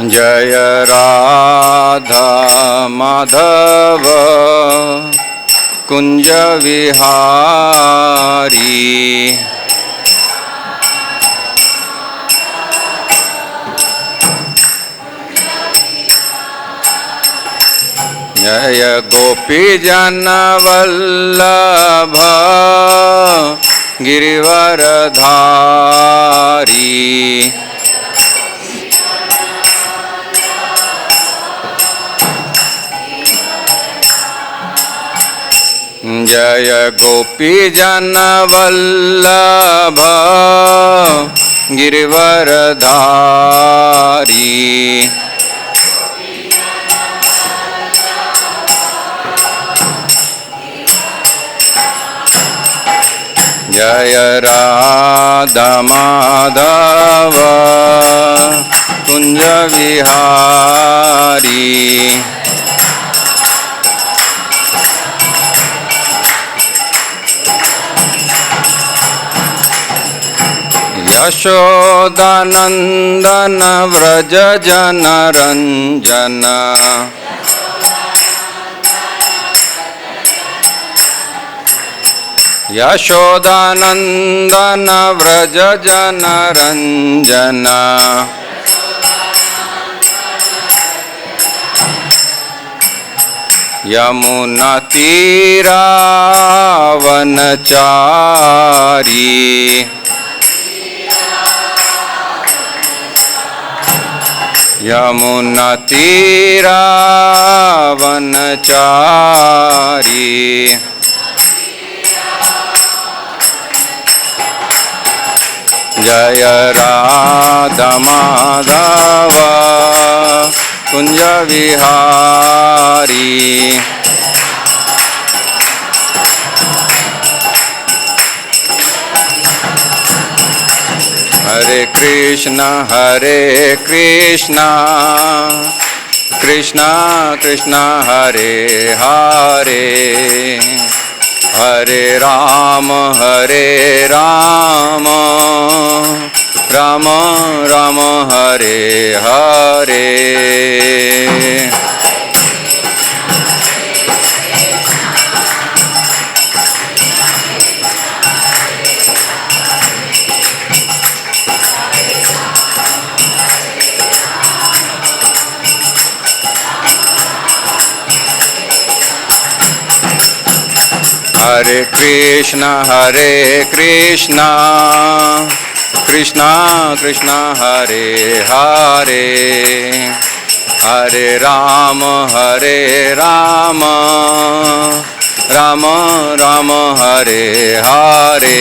जय राधा माधव कुंज विहारी। जय गोपी जन वल्लभ गिरिवरधारी। जय गोपी जन वल्लभ गिरिवरधारी। जय राधा माधव कुंज विहारी। यशोदानंदन व्रज जन रंजन। यशोदानंदन व्रज जन रंजन। यमुना तीरावनचारी। यमुना तीरावनचारी। जय राधा माधव कुंज विहारी। हरे कृष्ण कृष्ण कृष्ण हरे हरे, हरे राम राम राम हरे हरे। हरे कृष्ण कृष्ण कृष्ण हरे हरे, हरे राम राम राम हरे हरे।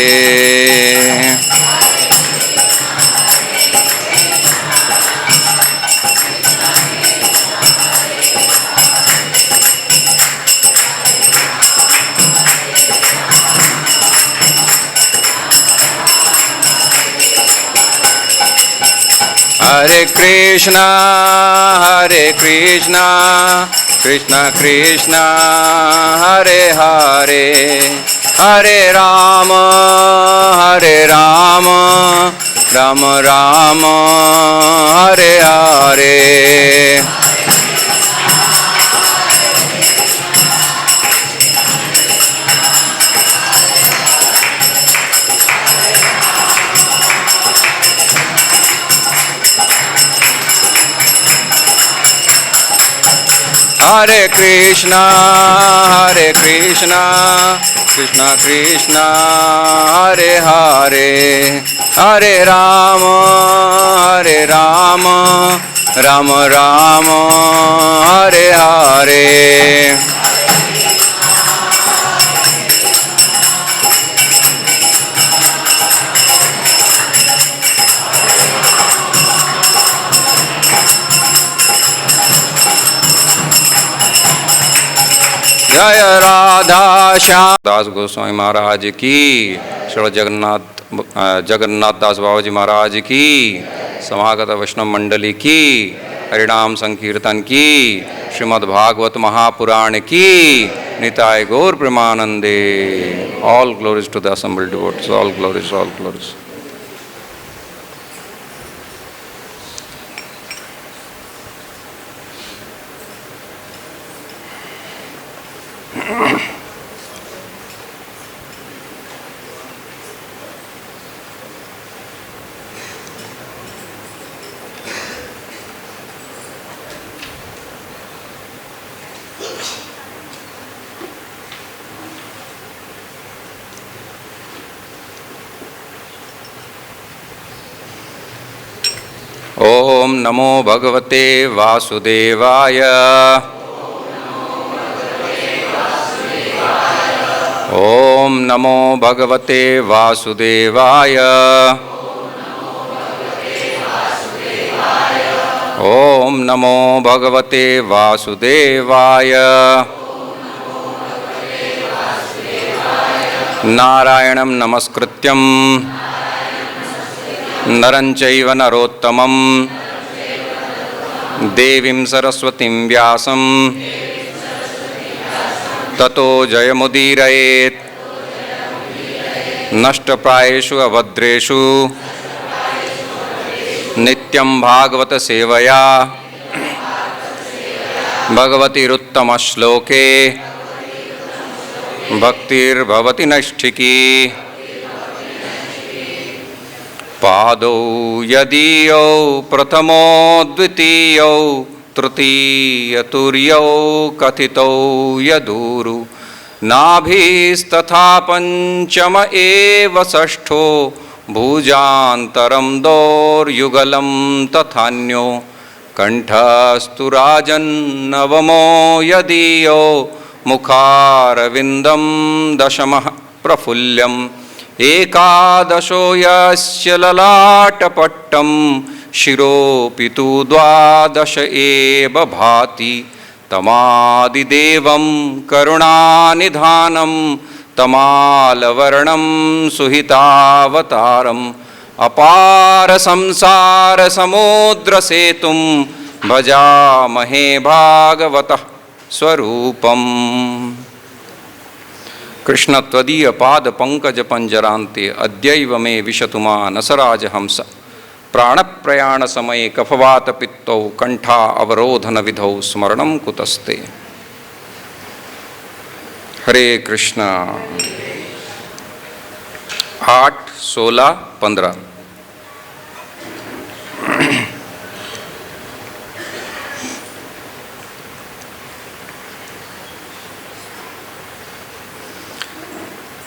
हरे कृष्ण कृष्ण कृष्ण हरे हरे, हरे राम राम राम हरे हरे। हरे कृष्ण कृष्ण कृष्ण हरे हरे, हरे राम राम राम हरे हरे। जय राधा श्याम दास गोस्वामी महाराज की, श्री जगन्नाथ दास बाबा जी महाराज की, समागत वैष्णव मंडली की, हरिनाम संकीर्तन की, श्रीमद् भागवत महापुराण की, निताय गौर प्रेमानंदे। All glories to the assembled devotees, all glories, all glories. ओम नमो भगवते वासुदेवाय। ओम नमो भगवते वासुदेवाय। ओम नमो भगवते वासुदेवाय। नारायणं नमस्कृत्यं नरं चैव नरोत्तमं देवीं सरस्वतीं व्यासं ततो जयमुदीरयेत्। नष्टप्रायेषु अभद्रेषु नित्यं भागवत सेवया भगवतीरुत्तमश्लोके भक्तिर्भवति नैष्ठिकी। पादौ यदीयौ प्रथमो द्वितीयौ तृतीयतुर्यौ कथितौ यदूरु नाभिस्तथा पञ्चम एव षष्ठो भुजान्तरं दोर्युगलं तथान्यो कण्ठस्तु राजन्नवमो यदीयो मुखारविन्दं दशमः प्रफुल्यम् एकादशो यस्य ललाटपट्टं शिरोऽपि तु द्वादश एव भाति। तमादिदेवं करुणानिधानं तमालवर्णं सुहितावतारम् अपार संसारसमुद्रसेतुं भजामहे भागवतः स्वरूपम्। कृष्ण त्वदीय पाद पंकज पंजरान्ते अद्यैव मे विशतु मानसराज हंस। प्राणप्रयाण समये कफवात पित्तौ कंठा अवरोधन विधौ स्मरणं कुतस्ते। हरे कृष्ण। 8, 16, 15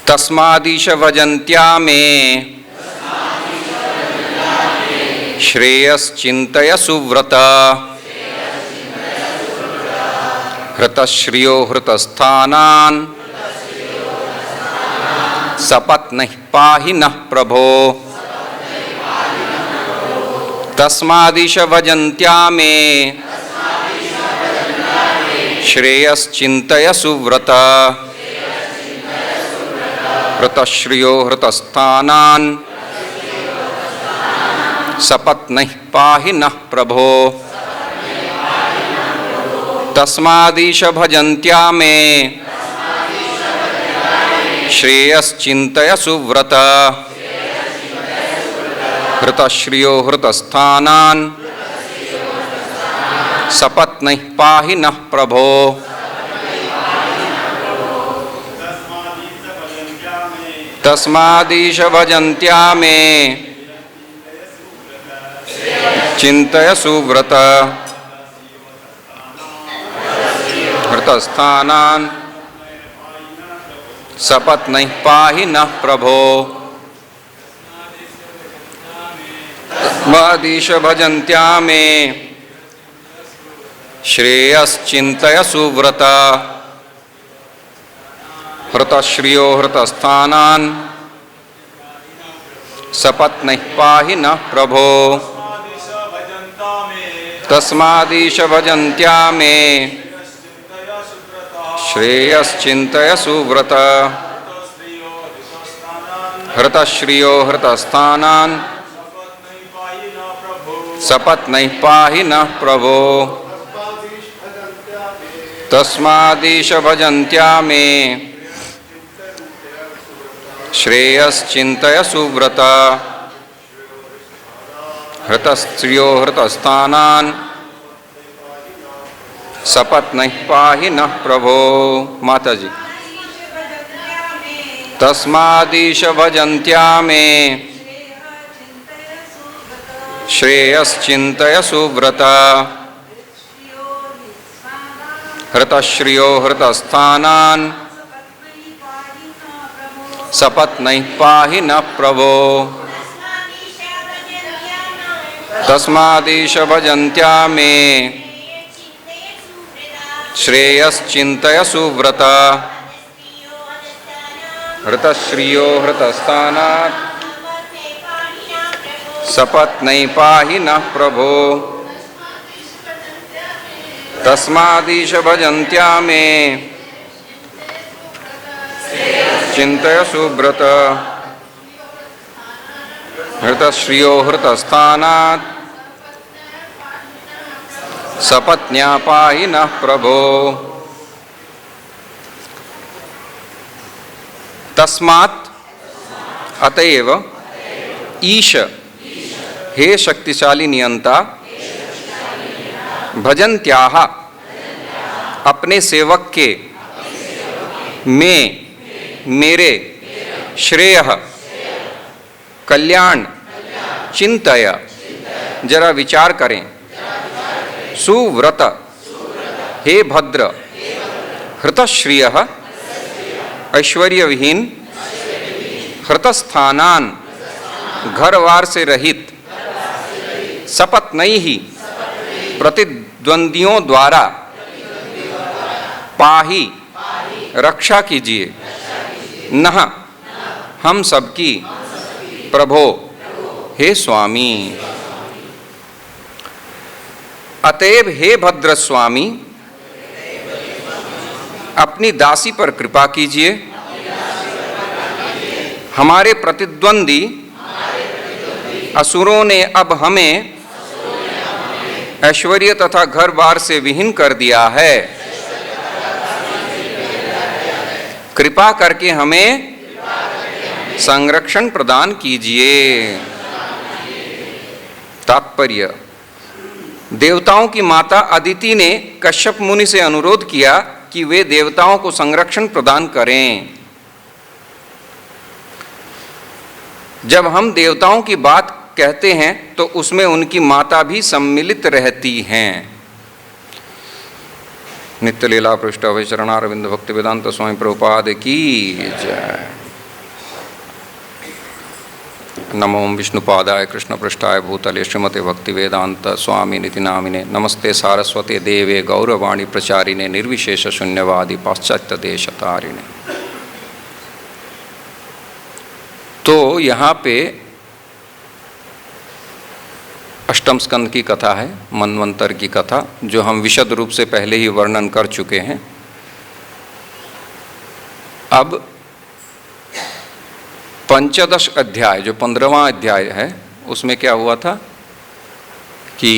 तस्मादीश वजन्त्या मे श्रेयश्चिन्तय सुव्रत। हृतश्रियो हृतस्थानान् सपत्नैः पाहि नः प्रभो। तस्मादीश वजन्त्या मे श्रेयश्चिन्तय सुव्रत। हृतश्रियो हृतस्थानान् सपत्नैः पाहि नः प्रभो। तस्मादीश भजन्त्या मे श्रेयश्चिन्तय सुव्रत। हृतश्रियो हृतस्थानान् सपत्नैः पाहि नः प्रभो। तस्मादीश भजन्त्या मे चिन्तय सुव्रत। हृतस्थानान् सपत्नैः पाहि नः प्रभो। तस्मादीश भजन्त्या मे श्रेयश्चिन्तय सुव्रत। हृतश्रियो हृतस्थानान् सपत्नैः पाहि नः प्रभो। तस्मादीश भजन्त्या मे श्रेयश्चिन्तय सुव्रत। हृतश्रियो हृतस्थानान् सपत्नैः पाहि नः प्रभो। तस्मादीश भजन्त्या मे श्रेयश्चिन्तय सुव्रत। हृतश्रियो हृतस्थानान् सपत्नैः पाहि नः प्रभो। माता जी। तस्मादीश भजन्त्या मे श्रेयश्चिन्तय सुव्रत। हृतश्रियो हृतस्थानान् सपत्नैः पाहि नः प्रभो। तस्मादीश भजन्त्या मे श्रेयश्चिन्तय सुव्रत हृतश्रियो हृतस्थानात् सपत्नै पाहि नः प्रभो तस्मादीश भजन्त्या मे चिन्तय सुव्रत हृतश्रियो हृतस्थानात् सपत्न्या पाहि नः प्रभो। तस्मात् अतएव ईश हे शक्तिशाली नियंता भजन्त्याः अपने सेवक के में मेरे श्रेयः कल्याण चिंतय जरा विचार करें। सुव्रत हे भद्र हृतश्रियः ऐश्वर्यविहीन हृतस्थानान घरवार से रहित सपत्नैः प्रतिद्वंदियों द्वारा पाहि रक्षा कीजिए नः हम सबकी प्रभो हे स्वामी। अतएव हे भद्र स्वामी अपनी दासी पर कृपा कीजिए। हमारे प्रतिद्वंदी असुरों ने अब हमें ऐश्वर्य तथा घर बार से विहीन कर दिया है। कृपा करके हमें संरक्षण प्रदान कीजिए। तात्पर्य देवताओं की माता अदिति ने कश्यप मुनि से अनुरोध किया कि वे देवताओं को संरक्षण प्रदान करें। जब हम देवताओं की बात कहते हैं तो उसमें उनकी माता भी सम्मिलित रहती हैं। नित्य लीला पृष्ठ अभिचरणारविंद भक्ति वेदांत स्वामी प्रभुपाद की जय। नमो विष्णुपादाय कृष्ण पृष्ठाय भूतले श्रीमते भक्ति वेदांत स्वामी निति नामिने नमस्ते सारस्वते देवे गौरवाणी प्रचारिणे निर्विशेष शून्यवादी पाश्चात्य देश तारिणे। तो यहाँ पे अष्टम स्कंद की कथा है, मनवंतर की कथा, जो हम विशद रूप से पहले ही वर्णन कर चुके हैं। अब पंचदश अध्याय जो 15वां अध्याय है उसमें क्या हुआ था कि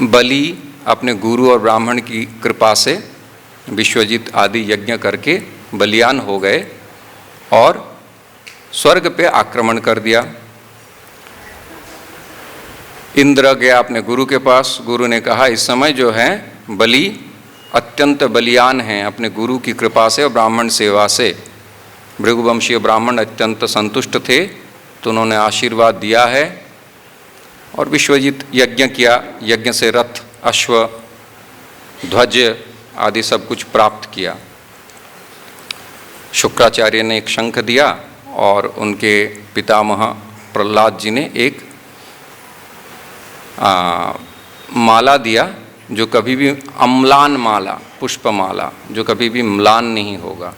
बलि अपने गुरु और ब्राह्मण की कृपा से विश्वजित आदि यज्ञ करके बलियान हो गए और स्वर्ग पे आक्रमण कर दिया। इंद्र गया अपने गुरु के पास। गुरु ने कहा इस समय जो है बलि अत्यंत बलियान हैं अपने गुरु की कृपा से और ब्राह्मण सेवा से। भृगुवंशीय ब्राह्मण अत्यंत संतुष्ट थे तो उन्होंने आशीर्वाद दिया है और विश्वजित यज्ञ किया। यज्ञ से रथ अश्व ध्वज आदि सब कुछ प्राप्त किया। शुक्राचार्य ने एक शंख दिया और उनके पितामह प्रहलाद जी ने एक माला दिया जो कभी भी अम्लान माला, पुष्पमाला जो कभी भी म्लान नहीं होगा,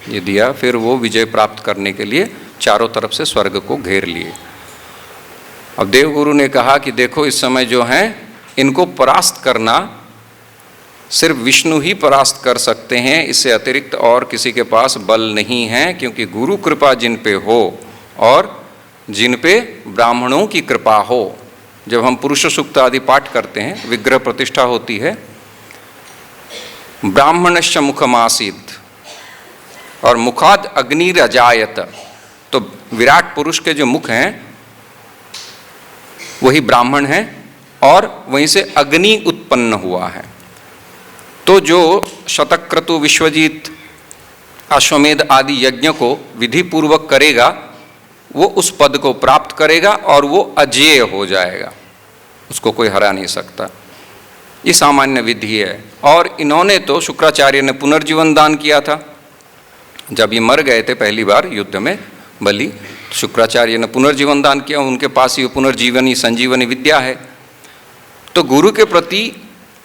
ये दिया। फिर वो विजय प्राप्त करने के लिए चारों तरफ से स्वर्ग को घेर लिए। अब देवगुरु ने कहा कि देखो इस समय जो हैं इनको परास्त करना सिर्फ विष्णु ही परास्त कर सकते हैं, इससे अतिरिक्त और किसी के पास बल नहीं है, क्योंकि गुरु कृपा जिन पे हो और जिन पे ब्राह्मणों की कृपा हो। जब हम पुरुष सूक्त आदि पाठ करते हैं, विग्रह प्रतिष्ठा होती है, ब्राह्मणश्च मुखमासीत् और मुखाद अग्निरजायत, तो विराट पुरुष के जो मुख हैं वही ब्राह्मण हैं और वहीं से अग्नि उत्पन्न हुआ है। तो जो शतक्रतु विश्वजीत अश्वमेध आदि यज्ञ को विधि पूर्वक करेगा वो उस पद को प्राप्त करेगा और वो अजेय हो जाएगा, उसको कोई हरा नहीं सकता। ये सामान्य विधि है। और इन्होंने तो शुक्राचार्य ने पुनर्जीवन दान किया था जब ये मर गए थे पहली बार युद्ध में बलि, शुक्राचार्य ने पुनर्जीवन दान किया, उनके पास ही पुनर्जीवनी संजीवनी विद्या है। तो गुरु के प्रति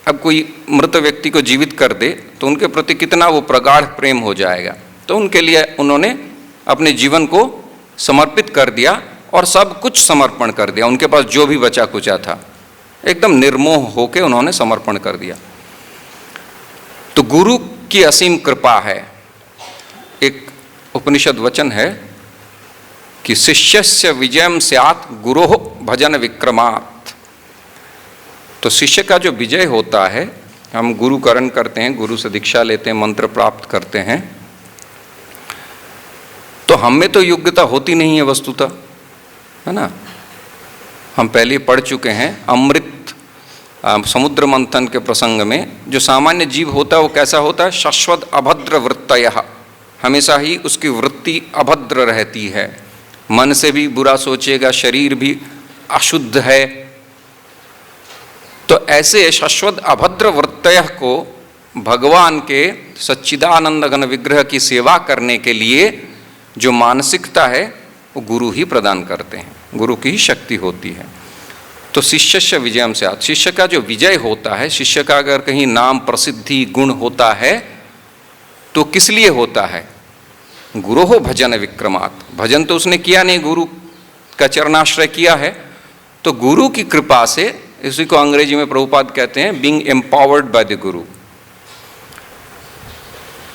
अब कोई मृत व्यक्ति को जीवित कर दे तो उनके प्रति कितना वो प्रगाढ़ प्रेम हो जाएगा। तो उनके लिए उन्होंने अपने जीवन को समर्पित कर दिया और सब कुछ समर्पण कर दिया। उनके पास जो भी बचा कुचा था एकदम निर्मोह होकर उन्होंने समर्पण कर दिया। तो गुरु की असीम कृपा है। एक उपनिषद वचन है कि शिष्यस्य विजयम स्यात् गुरोः भजन विक्रमात्। तो शिष्य का जो विजय होता है, हम गुरुकरण करते हैं, गुरु से दीक्षा लेते हैं, मंत्र प्राप्त करते हैं, तो हम में तो योग्यता होती नहीं है वस्तुतः, है ना। हम पहले पढ़ चुके हैं अमृत समुद्र मंथन के प्रसंग में, जो सामान्य जीव होता है वो कैसा होता है, शाश्वत अभद्र वृत्तयः, हमेशा ही उसकी वृत्ति अभद्र रहती है, मन से भी बुरा सोचेगा, शरीर भी अशुद्ध है। तो ऐसे शाश्वत अभद्र वृत्तयः को भगवान के सच्चिदानंद घन विग्रह की सेवा करने के लिए जो मानसिकता है वो गुरु ही प्रदान करते हैं, गुरु की ही शक्ति होती है। तो शिष्यस्य विजयम स्यात्, शिष्य का जो विजय होता है, शिष्य का अगर कहीं नाम प्रसिद्धि गुण होता है तो किस लिए होता है, गुरोः भजन विक्रमात्। भजन तो उसने किया नहीं, गुरु का चरणाश्रय किया है, तो गुरु की कृपा से, इसी को अंग्रेजी में प्रभुपाद कहते हैं बीइंग एम्पावर्ड बाय द गुरु।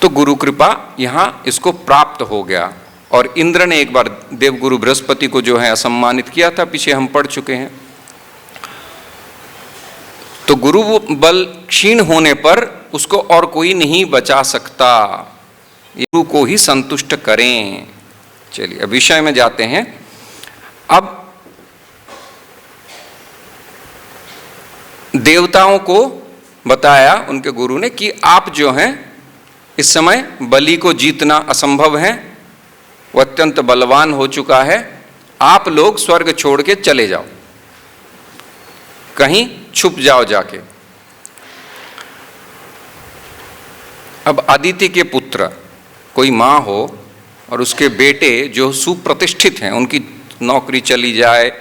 तो गुरु कृपा यहाँ इसको प्राप्त हो गया। और इंद्र ने एक बार देवगुरु बृहस्पति को जो है असम्मानित किया था, पीछे हम पढ़ चुके हैं। तो गुरु बल क्षीण होने पर उसको और कोई नहीं बचा सकता, गुरु को ही संतुष्ट करें। चलिए अब विषय में जाते हैं। अब देवताओं को बताया उनके गुरु ने कि आप जो हैं इस समय बलि को जीतना असंभव है, वो अत्यंत बलवान हो चुका है, आप लोग स्वर्ग छोड़ के चले जाओ, कहीं छुप जाओ जाके। अब अदिति के पुत्र कोई माँ हो और उसके बेटे जो सुप्रतिष्ठित हैं, उनकी नौकरी चली जाए,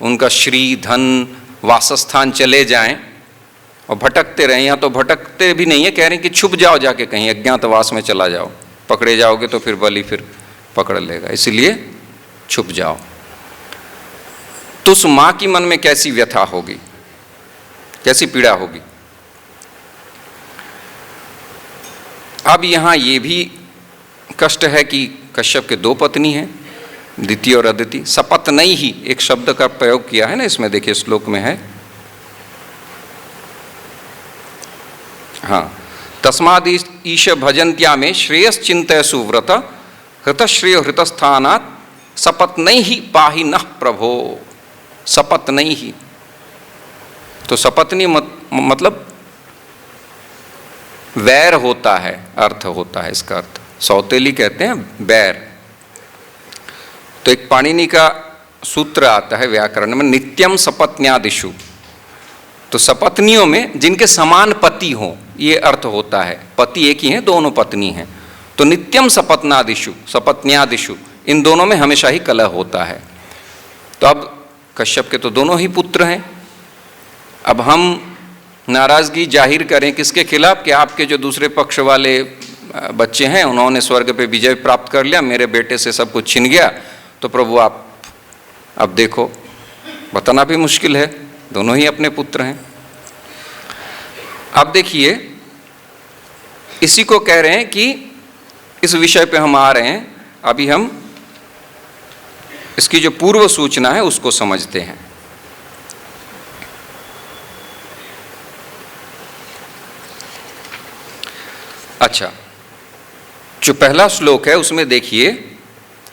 उनका श्री धन वासस्थान चले जाएं और भटकते रहें, या तो भटकते भी नहीं है, कह रहे हैं कि छुप जाओ जाके कहीं अज्ञातवास में चला जाओ, पकड़े जाओगे तो फिर बलि फिर पकड़ लेगा, इसलिए छुप जाओ। तो उस माँ की मन में कैसी व्यथा होगी, कैसी पीड़ा होगी। अब यहाँ ये भी कष्ट है कि कश्यप के दो पत्नी हैं, दिति और अदिति। सपत्नई ही एक शब्द का प्रयोग किया है ना इसमें, देखिए श्लोक में है, हाँ, तस्माद ईश भजन्त्या में श्रेयश्चिंतय सुव्रत हृतश्रेय हृतस्थानात् सपत्नई ही पाहि नः प्रभो। सपत्नई ही, तो सपत्नी मतलब वैर होता है, अर्थ होता है इसका अर्थ, सौतेली कहते हैं बैर। तो एक पाणिनि का सूत्र आता है व्याकरण में, नित्यम सपत्न्यादिषु, तो सपत्नियों में जिनके समान पति हों, ये अर्थ होता है। पति एक ही हैं, दोनों पत्नी हैं, तो नित्यम सपत्नादिषु सपत्न्यादिषु, इन दोनों में हमेशा ही कलह होता है। तो अब कश्यप के तो दोनों ही पुत्र हैं, अब हम नाराज़गी जाहिर करें किसके खिलाफ, कि आपके जो दूसरे पक्ष वाले बच्चे हैं उन्होंने स्वर्ग पे विजय प्राप्त कर लिया, मेरे बेटे से सब कुछ छिन गया, तो प्रभु आप अब देखो। बताना भी मुश्किल है, दोनों ही अपने पुत्र हैं। अब देखिए इसी को कह रहे हैं कि इस विषय पे हम आ रहे हैं, अभी हम इसकी जो पूर्व सूचना है उसको समझते हैं। अच्छा, जो पहला श्लोक है उसमें देखिए,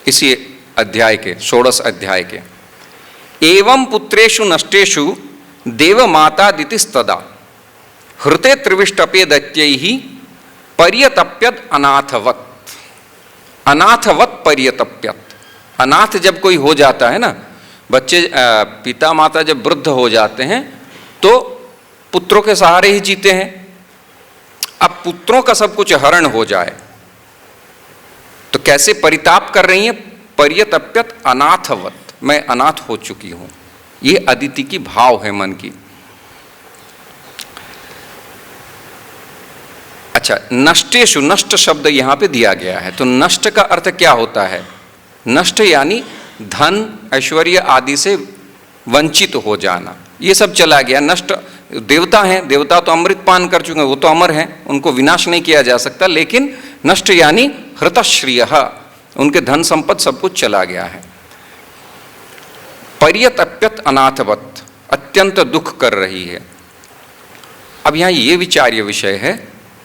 इसी अध्याय के 16 अध्याय के, एवं पुत्रेषु नष्टेषु देव माता दितिस्तदा हृते त्रिविष्टपे दैत्यैहि पर्यतप्यत अनाथवत। अनाथवत पर्यतप्यत, अनाथ जब कोई हो जाता है ना, बच्चे पिता माता जब वृद्ध हो जाते हैं तो पुत्रों के सहारे ही जीते हैं। अब पुत्रों का सब कुछ हरण हो जाए तो कैसे परिताप कर रही हैं पर्यतप्यत अनाथवत, मैं अनाथ हो चुकी हूं। ये अदिति की भाव है मन की। अच्छा, नष्टेषु, नष्ट शब्द यहां पे दिया गया है, तो नष्ट का अर्थ क्या होता है? नष्ट यानी धन ऐश्वर्य आदि से वंचित हो जाना, ये सब चला गया। नष्ट देवता हैं, देवता तो अमृत पान कर चुके हैं, वो तो अमर हैं, उनको विनाश नहीं किया जा सकता। लेकिन नष्ट यानी हृतश्रियः, उनके धन संपत्ति सब कुछ चला गया है। पर्यतप्यत अनाथवत, अत्यंत दुख कर रही है। अब यहां ये विचार्य विषय है,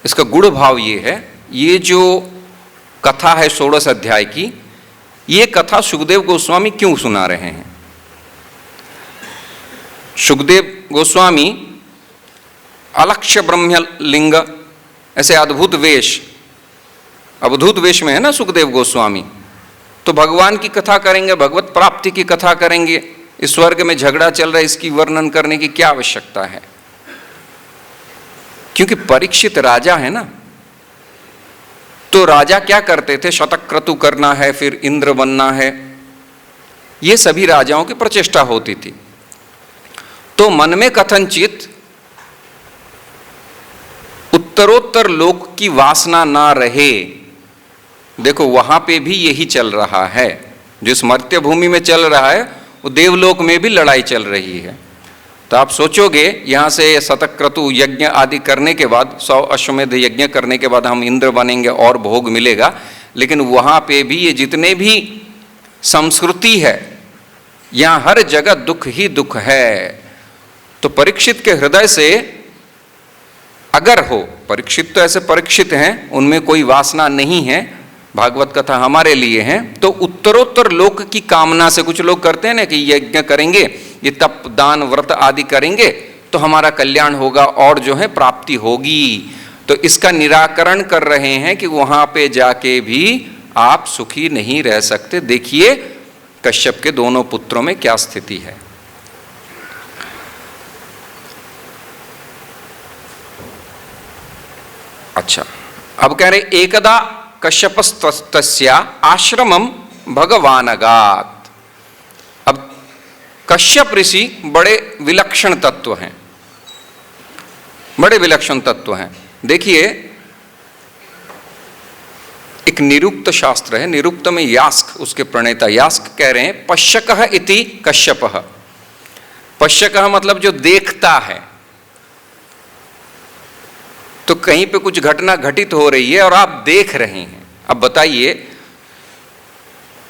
इसका गुण भाव ये है, ये जो कथा है 16 अध्याय की, ये कथा सुखदेव गोस्वामी क्यों सुना रहे हैं? सुखदेव गोस्वामी अलक्ष्य ब्रह्मलिंग, ऐसे अद्भुत वेश, अवधूत वेश में है ना सुखदेव गोस्वामी, तो भगवान की कथा करेंगे, भगवत प्राप्ति की कथा करेंगे। इस स्वर्ग में झगड़ा चल रहा है, इसकी वर्णन करने की क्या आवश्यकता है? क्योंकि परीक्षित राजा है ना, तो राजा क्या करते थे? शतक्रतु करना है, फिर इंद्र बनना है, ये सभी राजाओं की प्रचेष्टा होती थी। तो मन में कथनचित उत्तरोत्तर लोक की वासना ना रहे। देखो वहां पे भी यही चल रहा है, जिस मर्त्य भूमि में चल रहा है वो देवलोक में भी लड़ाई चल रही है। तो आप सोचोगे यहां से शतक्रतु यज्ञ आदि करने के बाद, 100 अश्वमेध यज्ञ करने के बाद हम इंद्र बनेंगे और भोग मिलेगा, लेकिन वहां पे भी ये जितने भी संस्कृति है, यहां हर जगह दुख ही दुख है। तो परीक्षित के हृदय से अगर हो, परीक्षित तो ऐसे परीक्षित हैं, उनमें कोई वासना नहीं है, भागवत कथा हमारे लिए है, तो उत्तरोत्तर लोक की कामना से, कुछ लोग करते हैं ना कि यज्ञ करेंगे, ये तप दान व्रत आदि करेंगे तो हमारा कल्याण होगा और जो है प्राप्ति होगी। तो इसका निराकरण कर रहे हैं कि वहां पे जाके भी आप सुखी नहीं रह सकते। देखिए कश्यप के दोनों पुत्रों में क्या स्थिति है। अच्छा, अब कह रहे एकदा कश्यपस्तस्या आश्रमम भगवानगात। अब कश्यप ऋषि बड़े विलक्षण तत्व हैं, बड़े विलक्षण तत्व हैं। देखिए एक निरुक्त शास्त्र है, निरुक्त में यास्क उसके प्रणेता, यास्क कह रहे हैं पश्यकः इति कश्यपः। पश्यकः मतलब जो देखता है, तो कहीं पे कुछ घटना घटित हो रही है और आप देख रहे हैं। अब बताइए,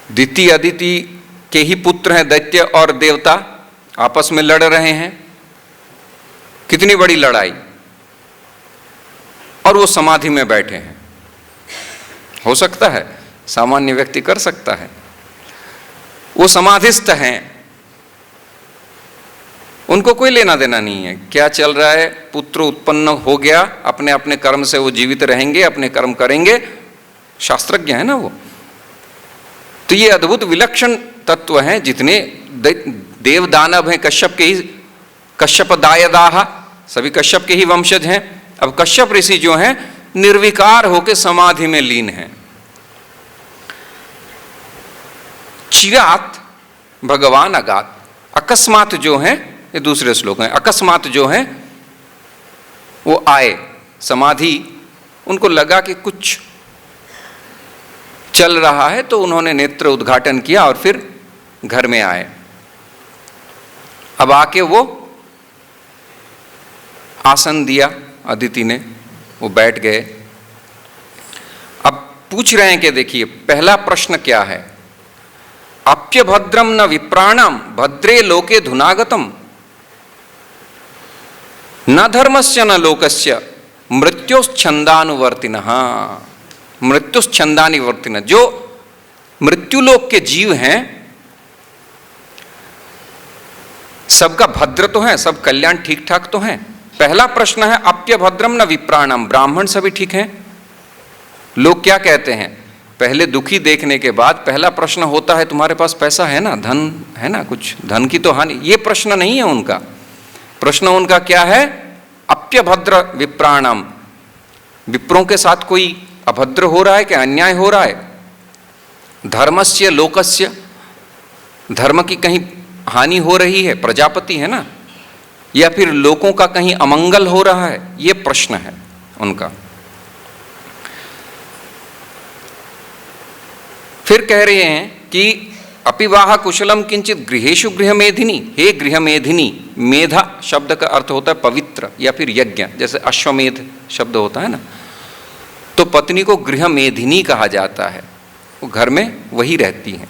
दिति अदिति के ही पुत्र हैं, दैत्य और देवता आपस में लड़ रहे हैं, कितनी बड़ी लड़ाई, और वो समाधि में बैठे हैं। हो सकता है सामान्य व्यक्ति कर सकता है, वो समाधिस्थ हैं, उनको कोई लेना देना नहीं है क्या चल रहा है। पुत्र उत्पन्न हो गया, अपने अपने कर्म से वो जीवित रहेंगे, अपने कर्म करेंगे, शास्त्रज्ञ है ना वो। तो ये अद्भुत विलक्षण तत्व हैं। जितने देव दानव हैं कश्यप के ही, कश्यप दायदाह, सभी कश्यप के ही वंशज हैं। अब कश्यप ऋषि जो हैं निर्विकार होकर समाधि में लीन हैं। चिरात भगवान अगात, अकस्मात जो हैं, ये दूसरे श्लोक हैं, अकस्मात जो हैं वो आए समाधि, उनको लगा कि कुछ चल रहा है, तो उन्होंने नेत्र उद्घाटन किया और फिर घर में आए। अब आके वो आसन दिया अदिति ने, वो बैठ गए। अब पूछ रहे हैं कि देखिए पहला प्रश्न क्या है, अप्यभद्रम न विप्राणम भद्रे लोके धुनागतम न धर्मस्य न लोकस्य मृत्युश्छंदानुवर्तिनः। मृत्युश्छंदानुवर्तिनः, जो मृत्युलोक के जीव हैं सबका भद्र तो है, सब कल्याण ठीक ठाक तो है। पहला प्रश्न है अप्यभद्रम न विप्राणम, ब्राह्मण सभी ठीक हैं। लोग क्या कहते हैं, पहले दुखी देखने के बाद पहला प्रश्न होता है तुम्हारे पास पैसा है ना, धन है ना, कुछ धन की तो हानि, ये प्रश्न नहीं है उनका। प्रश्न उनका क्या है, अप्यभद्र विप्राणम, विप्रों के साथ कोई अभद्र हो रहा है, क्या अन्याय हो रहा है। धर्मस्य लोकस्य, धर्म की कहीं हानि हो रही है, प्रजापति है ना, या फिर लोगों का कहीं अमंगल हो रहा है, ये प्रश्न है उनका। फिर कह रहे हैं कि अपिवाह कुशलम किंचित गृहेषु गृहमेधिनी, हे गृहमेधिनी, मेधा शब्द का अर्थ होता है पवित्र या फिर यज्ञ, जैसे अश्वमेध शब्द होता है ना, तो पत्नी को गृहमेधिनी कहा जाता है, वो घर में वही रहती हैं।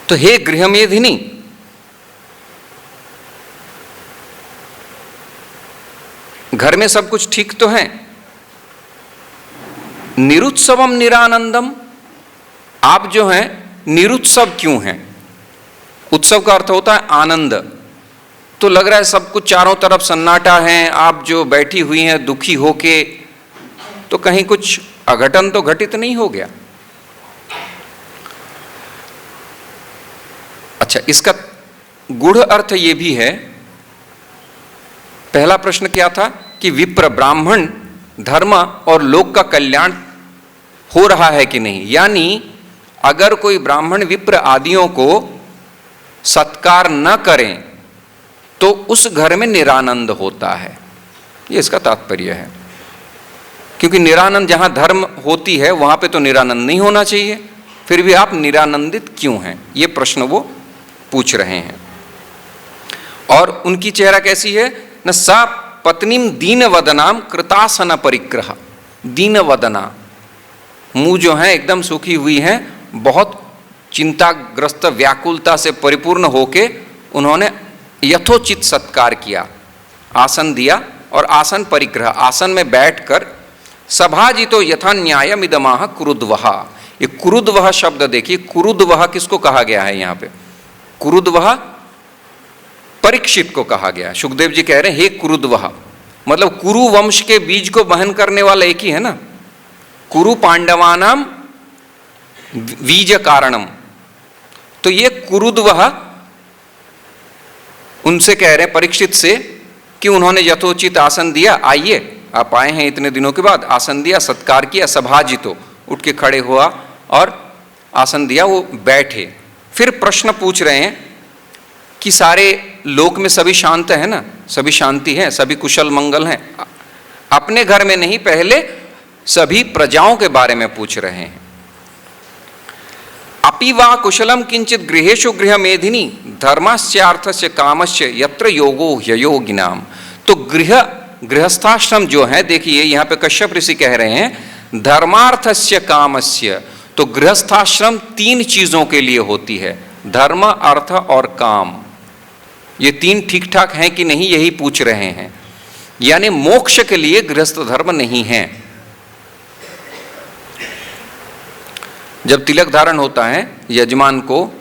तो हे गृहमेधिनी, घर में सब कुछ ठीक तो है, निरुत्सवम निरानंदम, आप जो हैं निरुत्सव क्यों हैं? उत्सव का अर्थ होता है आनंद, तो लग रहा है सब कुछ चारों तरफ सन्नाटा है, आप जो बैठी हुई हैं दुखी होके, तो कहीं कुछ अघटन तो घटित नहीं हो गया? अच्छा, इसका गूढ़ अर्थ ये भी है, पहला प्रश्न क्या था कि विप्र ब्राह्मण धर्म और लोक का कल्याण हो रहा है कि नहीं, यानी अगर कोई ब्राह्मण विप्र आदियों को सत्कार न करें तो उस घर में निरानंद होता है, ये इसका तात्पर्य है। क्योंकि निरानंद जहां धर्म होती है वहां पे तो निरानंद नहीं होना चाहिए, फिर भी आप निरानंदित क्यों हैं, ये प्रश्न वो पूछ रहे हैं। और उनकी चेहरा कैसी है न, सा पत्नीम दीनवदनाम कृतासन परिग्रह, दीनवदना, मुंह जो है एकदम सूखी हुई है, बहुत चिंताग्रस्त व्याकुलता से परिपूर्ण होके उन्होंने यथोचित सत्कार किया, आसन दिया और आसन परिग्रह, आसन में बैठकर सभाजितो यथा न्यायम इदमाह कुरुद्वहा, ये कुरुद्वह शब्द देखिए, कुरुद्वह किसको कहा गया है यहाँ पे? कुरुद्वह परीक्षित को कहा गया है। सुखदेव जी कह रहे हैं हे कुरुद्वह, मतलब कुरु वंश के बीज को वहन करने वाला एक ही है ना, कुरु पांडवानाम बीज कारणम, तो ये कुरुद्वह उनसे कह रहे हैं परीक्षित से कि उन्होंने यथोचित आसन दिया, आइए आप आए हैं इतने दिनों के बाद, आसन दिया, सत्कार किया, सभाजितो उठ के खड़े हुआ और आसन दिया, वो बैठे। फिर प्रश्न पूछ रहे हैं कि सारे लोक में सभी शांत है ना, सभी शांति है, सभी कुशल मंगल हैं, अपने घर में नहीं, पहले सभी प्रजाओं के बारे में पूछ रहे हैं। अपि वा कुशलम किंचित गृहेषु गृहमेधिनी धर्मस्यार्थस्य कामस्य यत्र योगो ह्ययोगिनाम, तो गृहस्थाश्रम जो है, देखिए यहाँ पे कश्यप ऋषि कह रहे हैं धर्मार्थस्य कामस्य, तो गृहस्थाश्रम तीन चीजों के लिए होती है, धर्म अर्थ और काम, ये तीन ठीक ठाक हैं कि नहीं यही पूछ रहे हैं, यानी मोक्ष के लिए गृहस्थ धर्म नहीं है। जब तिलक धारण होता है यजमान को,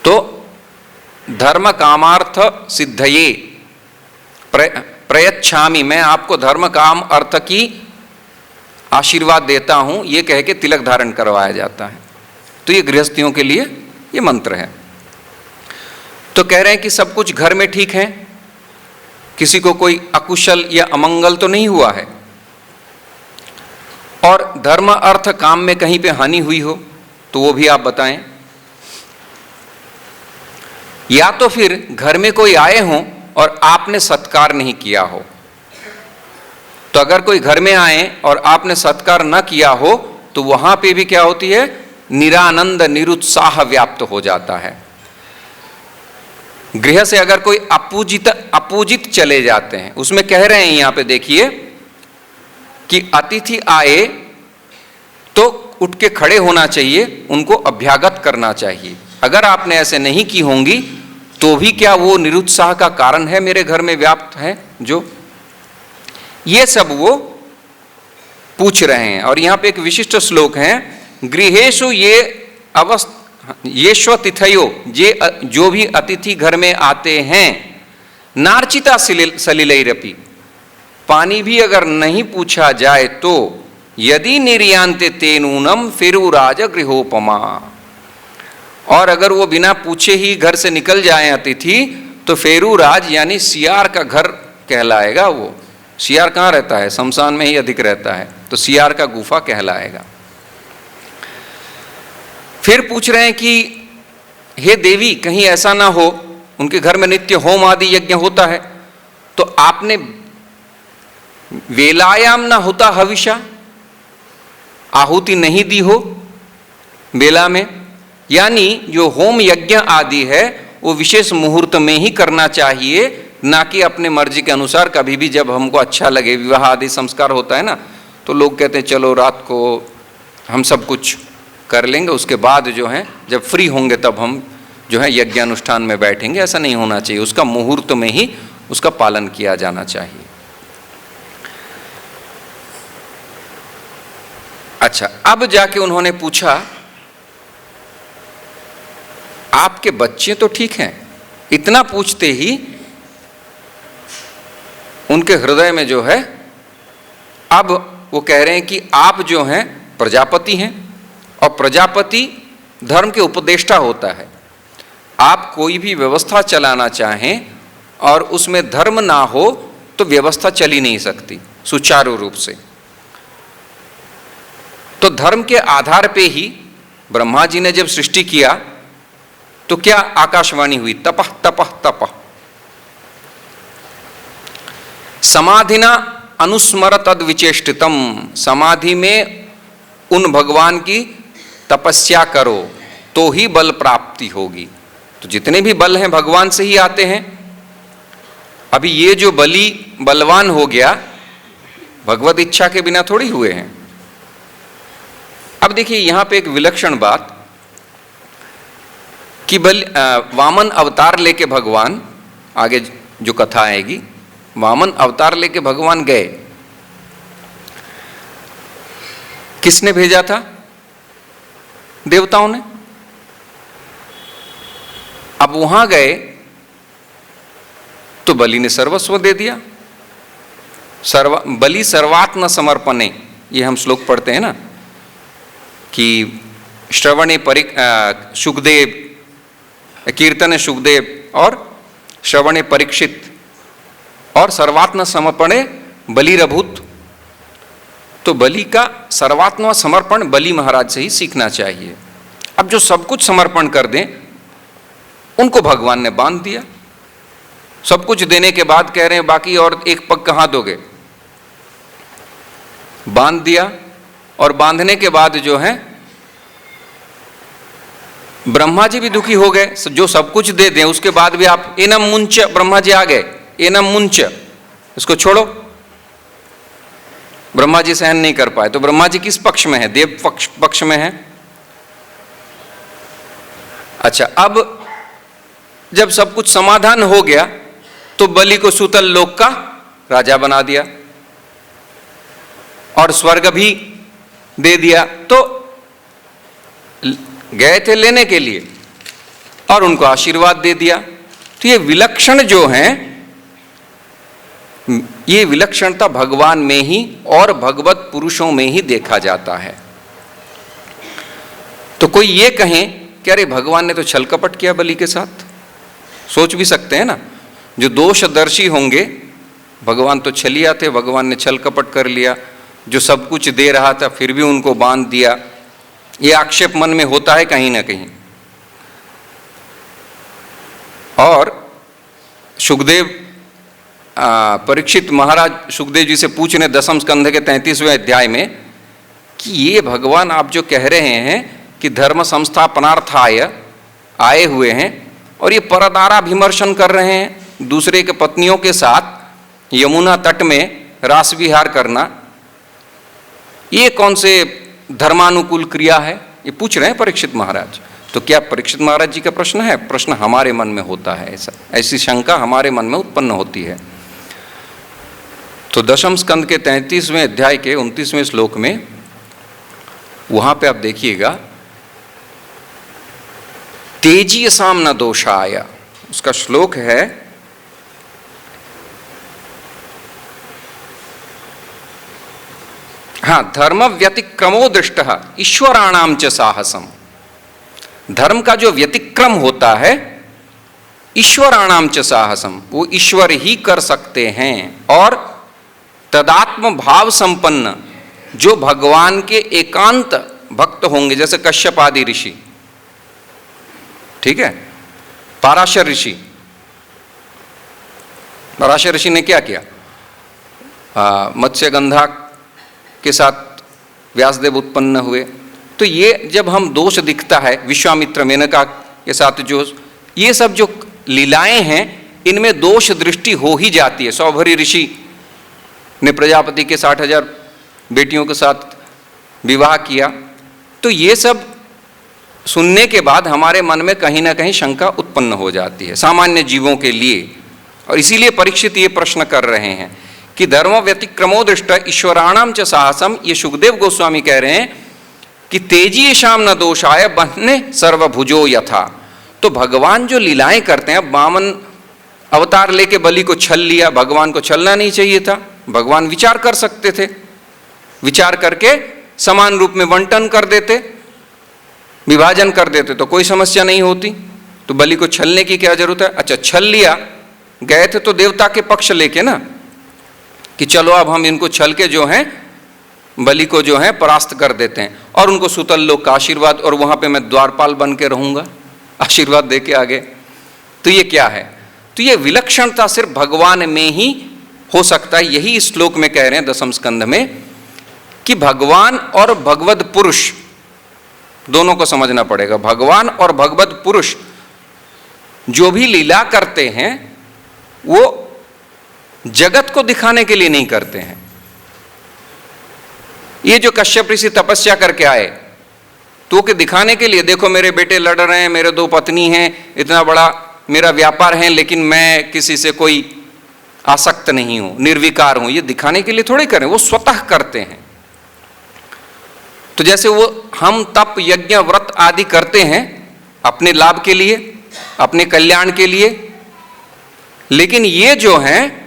तो धर्म कामार्थ सिद्धये प्रयच्छामि, मैं आपको धर्म काम अर्थ की आशीर्वाद देता हूं, ये कह के तिलक धारण करवाया जाता है। तो ये गृहस्थियों के लिए ये मंत्र है। तो कह रहे हैं कि सब कुछ घर में ठीक है, किसी को कोई अकुशल या अमंगल तो नहीं हुआ है, और धर्म अर्थ काम में कहीं पे हानि हुई हो तो वो भी आप बताएं, या तो फिर घर में कोई आए हों और आपने सत्कार नहीं किया हो। तो अगर कोई घर में आए और आपने सत्कार न किया हो तो वहां पे भी क्या होती है, निरानंद निरुत्साह व्याप्त हो जाता है। गृह से अगर कोई अपूजित चले जाते हैं, उसमें कह रहे हैं यहां पे देखिए कि अतिथि आए तो उठ के खड़े होना चाहिए, उनको अभ्यागत करना चाहिए। अगर आपने ऐसे नहीं की होंगी तो भी क्या वो निरुत्साह का कारण है मेरे घर में व्याप्त है जो, ये सब वो पूछ रहे हैं। और यहाँ पे एक विशिष्ट श्लोक है, गृहेषु ये स्वतिथयो, जो भी अतिथि घर में आते हैं, नार्चिता सलिलैरपि, पानी भी अगर नहीं पूछा जाए तो, यदि निर्यांते तेनूनम फिरुराज गृहोपमा, और अगर वो बिना पूछे ही घर से निकल जाए अतिथि तो फेरूराज यानी सियार का घर कहलाएगा। वो सियार कहाँ रहता है, शमशान में ही अधिक रहता है, तो सियार का गुफा कहलाएगा। फिर पूछ रहे हैं कि हे देवी, कहीं ऐसा ना हो, उनके घर में नित्य होम आदि यज्ञ होता है, तो आपने वेलायाम ना होता हविषा, आहुति नहीं दी हो बेला में, यानी जो होम यज्ञ आदि है वो विशेष मुहूर्त में ही करना चाहिए, ना कि अपने मर्जी के अनुसार कभी भी जब हमको अच्छा लगे। विवाह आदि संस्कार होता है ना, तो लोग कहते हैं चलो रात को हम सब कुछ कर लेंगे, उसके बाद जो है जब फ्री होंगे तब हम जो है यज्ञ अनुष्ठान में बैठेंगे। ऐसा नहीं होना चाहिए, उसका मुहूर्त में ही उसका पालन किया जाना चाहिए। अच्छा, अब जाके उन्होंने पूछा आपके बच्चे तो ठीक हैं। इतना पूछते ही उनके हृदय में जो है, अब वो कह रहे हैं कि आप जो हैं प्रजापति हैं, और प्रजापति धर्म के उपदेष्टा होता है। आप कोई भी व्यवस्था चलाना चाहें और उसमें धर्म ना हो तो व्यवस्था चल ही नहीं सकती सुचारू रूप से। तो धर्म के आधार पे ही ब्रह्मा जी ने जब सृष्टि किया तो क्या आकाशवाणी हुई, तपह तपह तपह। समाधिना अनुस्मर तद विचेष्टितम, समाधि में उन भगवान की तपस्या करो तो ही बल प्राप्ति होगी। तो जितने भी बल हैं भगवान से ही आते हैं। अभी ये जो बलि बलवान हो गया, भगवत इच्छा के बिना थोड़ी हुए हैं। अब देखिए यहां पे एक विलक्षण बात कि वामन अवतार लेके भगवान, आगे जो कथा आएगी, वामन अवतार लेके भगवान गए। किसने भेजा था? देवताओं ने। अब वहां गए तो बलि ने सर्वस्व दे दिया। बलि सर्वात्म समर्पणे, ये हम श्लोक पढ़ते हैं ना कि श्रवणे शुकदेव, कीर्तन शुकदेव और श्रवणे परीक्षित और सर्वात्म समर्पणे बलिरभूत। तो बलि का सर्वात्म समर्पण बलि महाराज से ही सीखना चाहिए। अब जो सब कुछ समर्पण कर दें उनको भगवान ने बांध दिया। सब कुछ देने के बाद कह रहे हैं बाकी और एक पग कहाँ दोगे, बांध दिया। और बांधने के बाद जो है ब्रह्मा जी भी दुखी हो गए, जो सब कुछ दे दें उसके बाद भी आप एनम मुंच, ब्रह्मा जी आ गए, एनम मुंच, इसको छोड़ो। ब्रह्मा जी सहन नहीं कर पाए। तो ब्रह्मा जी किस पक्ष में है? देव पक्ष में है। अच्छा, अब जब सब कुछ समाधान हो गया तो बलि को सूतल लोक का राजा बना दिया और स्वर्ग भी दे दिया। तो गए थे लेने के लिए और उनको आशीर्वाद दे दिया। तो ये विलक्षण जो है, ये विलक्षणता भगवान में ही और भगवत पुरुषों में ही देखा जाता है। तो कोई ये कहें कि अरे भगवान ने तो छल कपट किया बलि के साथ, सोच भी सकते हैं ना। जो दोषदर्शी होंगे, भगवान तो छलिया थे, भगवान ने छल कपट कर लिया। जो सब कुछ दे रहा था फिर भी उनको बांध दिया, ये आक्षेप मन में होता है कहीं ना कहीं। और सुखदेव, परीक्षित महाराज सुखदेव जी से पूछ रहे दशम स्कंध के 33वें अध्याय में कि ये भगवान आप जो कह रहे हैं कि धर्म संस्थापनार्थाय आए हुए हैं और ये परदारा विमर्शन कर रहे हैं, दूसरे के पत्नियों के साथ यमुना तट में रास विहार करना, ये कौन से धर्मानुकूल क्रिया है? ये पूछ रहे हैं परीक्षित महाराज। तो क्या परीक्षित महाराज जी का प्रश्न है? प्रश्न हमारे मन में होता है, ऐसी शंका हमारे मन में उत्पन्न होती है। तो दशम स्कंद के 33वें अध्याय के 29वें श्लोक में वहां पे आप देखिएगा, तेजीयसाम न दोषाय, उसका श्लोक है हाँ, धर्म व्यतिक्रमो दृष्टः ईश्वराणाम च साहसम। धर्म का जो व्यतिक्रम होता है, ईश्वराणाम च साहसम, वो ईश्वर ही कर सकते हैं। और तदात्म भाव संपन्न जो भगवान के एकांत भक्त होंगे, जैसे कश्यप आदि ऋषि, ठीक है। पराशर ऋषि ने क्या किया, मत्स्यगंधा के साथ व्यासदेव उत्पन्न हुए। तो ये जब हम दोष दिखता है विश्वामित्र मेनका के साथ, जो ये सब जो लीलाएं हैं इनमें दोष दृष्टि हो ही जाती है। सौभरी ऋषि ने प्रजापति के 60,000 बेटियों के साथ विवाह किया। तो ये सब सुनने के बाद हमारे मन में कहीं ना कहीं शंका उत्पन्न हो जाती है सामान्य जीवों के लिए। और इसीलिए परीक्षित ये प्रश्न कर रहे हैं कि धर्म व्यतिक्रमो दृष्ट ईश्वराणाम च साहसम, ये सुखदेव गोस्वामी कह रहे हैं कि तेजी शाम न दोषाय बहने सर्वभुजो यथा। तो भगवान जो लीलाएं करते हैं, वामन अवतार लेके बलि को छल लिया, भगवान को छलना नहीं चाहिए था, भगवान विचार कर सकते थे, विचार करके समान रूप में बंटन कर देते, विभाजन कर देते तो कोई समस्या नहीं होती। तो बलि को छलने की क्या जरूरत है। अच्छा, छल लिया, गए थे तो देवता के पक्ष लेके ना, कि चलो अब हम इनको छल के जो है बलि को जो है परास्त कर देते हैं, और उनको सुतल लोक का आशीर्वाद, और वहां पे मैं द्वारपाल बन के रहूंगा, आशीर्वाद दे के आगे। तो ये क्या है, तो ये विलक्षणता सिर्फ भगवान में ही हो सकता है। यही इस श्लोक में कह रहे हैं 10वें स्कंध में कि भगवान और भगवद पुरुष दोनों को समझना पड़ेगा। भगवान और भगवद पुरुष जो भी लीला करते हैं वो जगत को दिखाने के लिए नहीं करते हैं। ये जो कश्यप ऋषि तपस्या करके आए तो कि दिखाने के लिए, देखो मेरे बेटे लड़ रहे हैं, मेरे 2 पत्नी हैं, इतना बड़ा मेरा व्यापार है, लेकिन मैं किसी से कोई आसक्त नहीं हूं, निर्विकार हूं, ये दिखाने के लिए थोड़ी करें, वो स्वतः करते हैं। तो जैसे वो हम तप यज्ञ व्रत आदि करते हैं अपने लाभ के लिए, अपने कल्याण के लिए, लेकिन ये जो हैं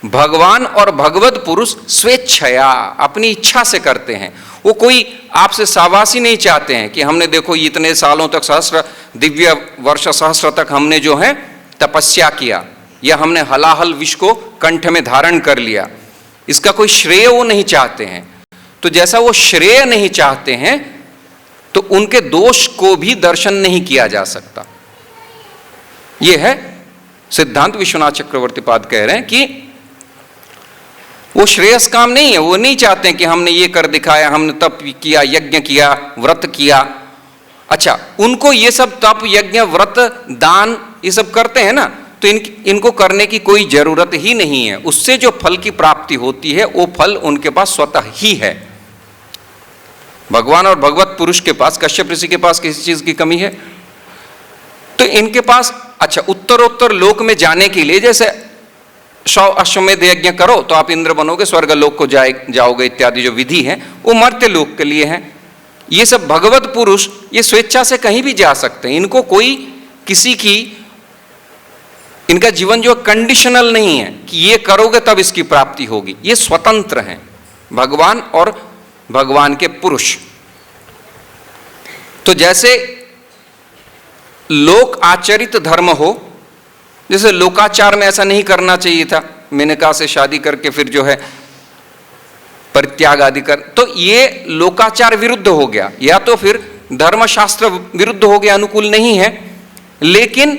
भगवान और भगवत पुरुष स्वेच्छया अपनी इच्छा से करते हैं। वो कोई आपसे शाबाशी नहीं चाहते हैं कि हमने देखो इतने सालों तक, सहस्र दिव्य वर्ष सहस्र तक हमने जो है तपस्या किया, या हमने हलाहल विष को कंठ में धारण कर लिया, इसका कोई श्रेय वो नहीं चाहते हैं। तो जैसा वो श्रेय नहीं चाहते हैं तो उनके दोष को भी दर्शन नहीं किया जा सकता। ये है सिद्धांत विश्वनाथ चक्रवर्ती पाद कह रहे हैं कि वो श्रेयस काम नहीं है, वो नहीं चाहते हैं कि हमने ये कर दिखाया, हमने तप किया, यज्ञ किया, व्रत किया। अच्छा, उनको ये सब तप यज्ञ व्रत दान ये सब करते हैं ना, तो इनको करने की कोई जरूरत ही नहीं है। उससे जो फल की प्राप्ति होती है वो फल उनके पास स्वतः ही है। भगवान और भगवत पुरुष के पास, कश्यप ऋषि के पास किसी चीज की कमी है तो इनके पास, अच्छा, उत्तरोत्तर लोक में जाने के लिए, जैसे 100 अश्वमेध यज्ञ करो तो आप इंद्र बनोगे, स्वर्ग लोक को जाओगे इत्यादि जो विधि है वो मर्त्य लोक के लिए है। ये सब भगवत पुरुष ये स्वेच्छा से कहीं भी जा सकते हैं, इनको कोई किसी की, इनका जीवन जो कंडीशनल नहीं है कि ये करोगे तब इसकी प्राप्ति होगी, ये स्वतंत्र हैं भगवान और भगवान के पुरुष। तो जैसे लोक आचरित धर्म हो, जैसे लोकाचार में ऐसा नहीं करना चाहिए था, मेनका से शादी करके फिर जो है परित्याग आदि कर, तो ये लोकाचार विरुद्ध हो गया, या तो फिर धर्मशास्त्र विरुद्ध हो गया, अनुकूल नहीं है। लेकिन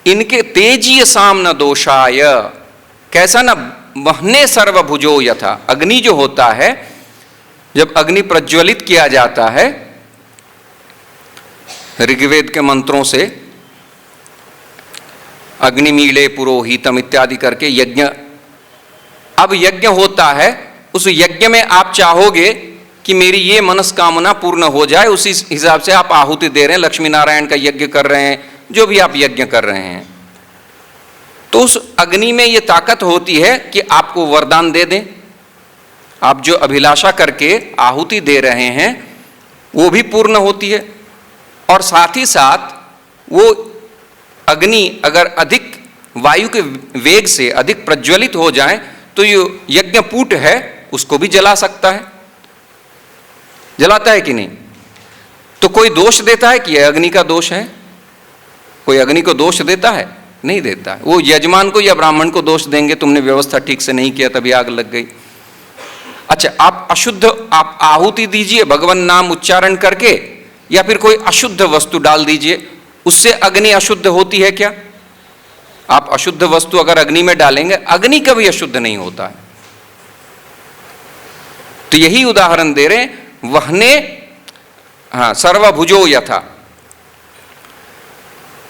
इनके तेजीय साम न दोषाय, कैसा न वहने सर्वभुजो यथा, अग्नि जो होता है, जब अग्नि प्रज्वलित किया जाता है ऋग्वेद के मंत्रों से, अग्निमीले पुरोहितम इत्यादि करके यज्ञ, अब यज्ञ होता है, उस यज्ञ में आप चाहोगे कि मेरी ये मनस्कामना पूर्ण हो जाए, उसी हिसाब से आप आहुति दे रहे हैं, लक्ष्मी नारायण का यज्ञ कर रहे हैं, जो भी आप यज्ञ कर रहे हैं। तो उस अग्नि में ये ताकत होती है कि आपको वरदान दे दें, आप जो अभिलाषा करके आहुति दे रहे हैं वो भी पूर्ण होती है, और साथ ही साथ वो अग्नि अगर अधिक वायु के वेग से अधिक प्रज्वलित हो जाए तो ये यज्ञपूट है उसको भी जला सकता है, जलाता है कि नहीं। तो कोई दोष देता है कि यह अग्नि का दोष है, कोई अग्नि को दोष देता है? नहीं देता है। वो यजमान को या ब्राह्मण को दोष देंगे, तुमने व्यवस्था ठीक से नहीं किया तभी आग लग गई। अच्छा, आप अशुद्ध, आप आहुति दीजिए भगवान नाम उच्चारण करके, या फिर कोई अशुद्ध वस्तु डाल दीजिए, उससे अग्नि अशुद्ध होती है क्या? आप अशुद्ध वस्तु अगर अग्नि में डालेंगे, अग्नि कभी अशुद्ध नहीं होता है। तो यही उदाहरण दे रहे हैं, वहने सर्वभुजो यथा।